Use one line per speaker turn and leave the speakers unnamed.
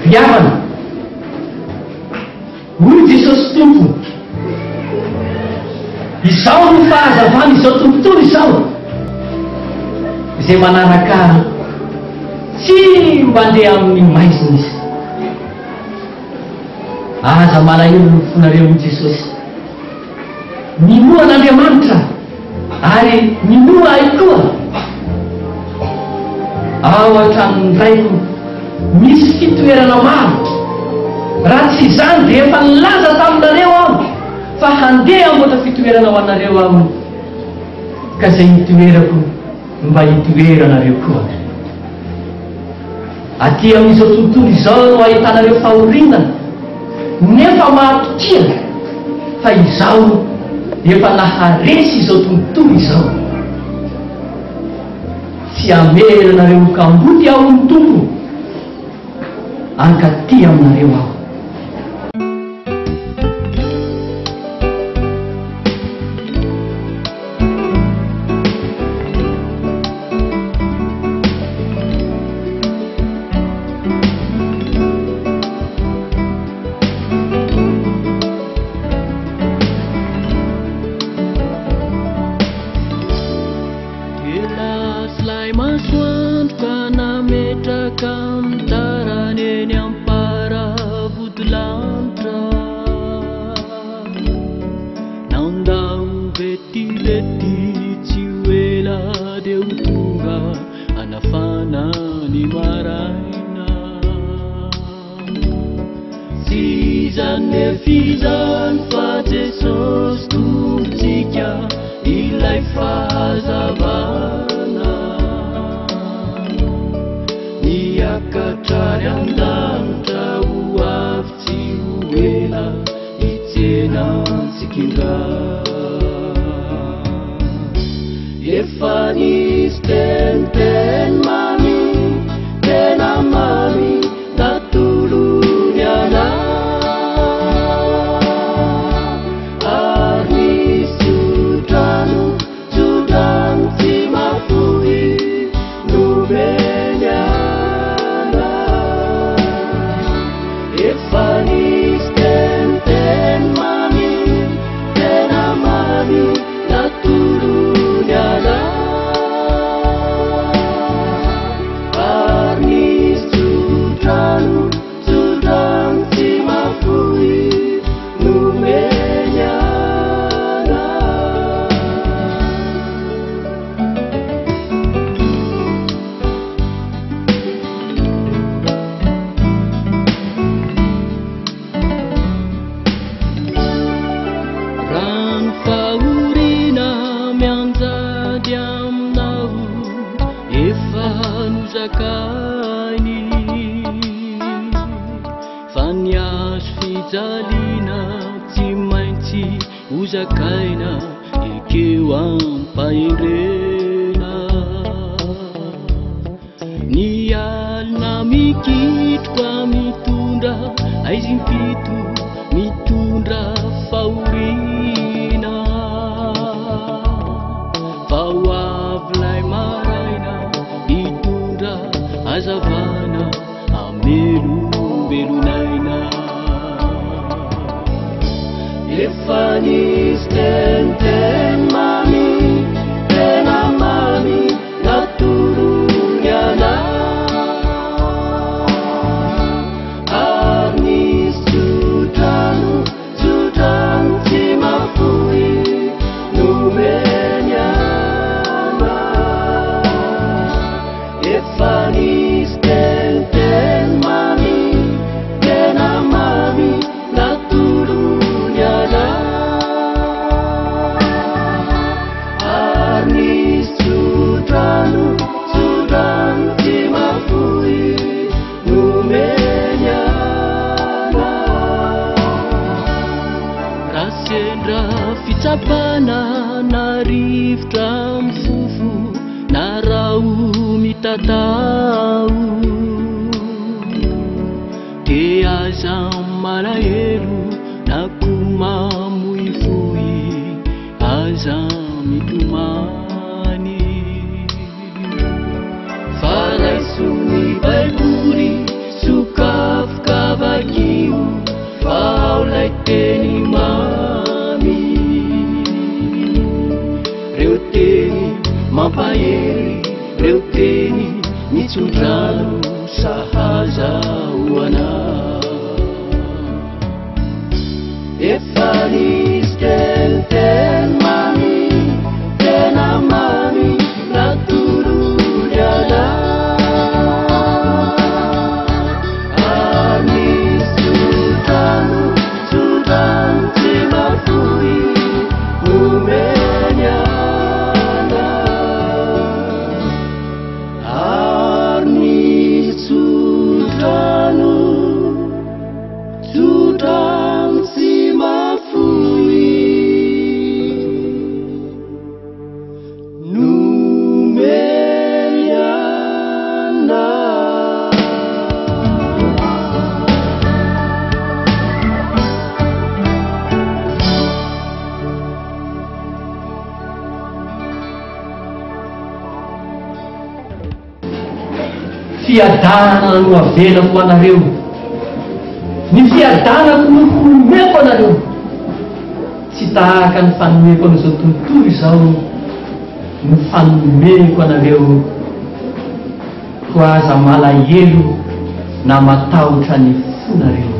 Fiavana hoy Jesosy tompo izao no fahazavana izao tontolo izao izay manaraka tsy mandeha amin'ny maizina izy aza malahelo no fonareo Jesosy minoan'Andriamanitra ary minoa ay koa ao an-tranony raiko misy fitoerana maro raha tsy izany dia efa nilaza taminareo aho fa handeha amboatra fitoerana ho anareo aho ka izay hitoerako mba hitoeranareo koa aty amin'izao tontolo izao no ahitanareo fahorinana nefa mahatokia fa izao efa naharesy izao tontolo izao tsy ameranareo kamboty aho ny tompo ankaty aminareo aho
Fala isso, me vai por isso, tsodrano sahazahoana efa nisy teniteny mamy tena mamy natoroly ana anisy tsodrano tsy mafoy omeny ana ary nisy tsodrano tsy mafoy nomeny ana.
Fiadana no avelako anareo, ny fiadanako no homeko anareo, tsy tahaka ny fanomeko an'izao tontolo izao no fanomeko anareo ho aza malahelo na matahotra ny fonareo.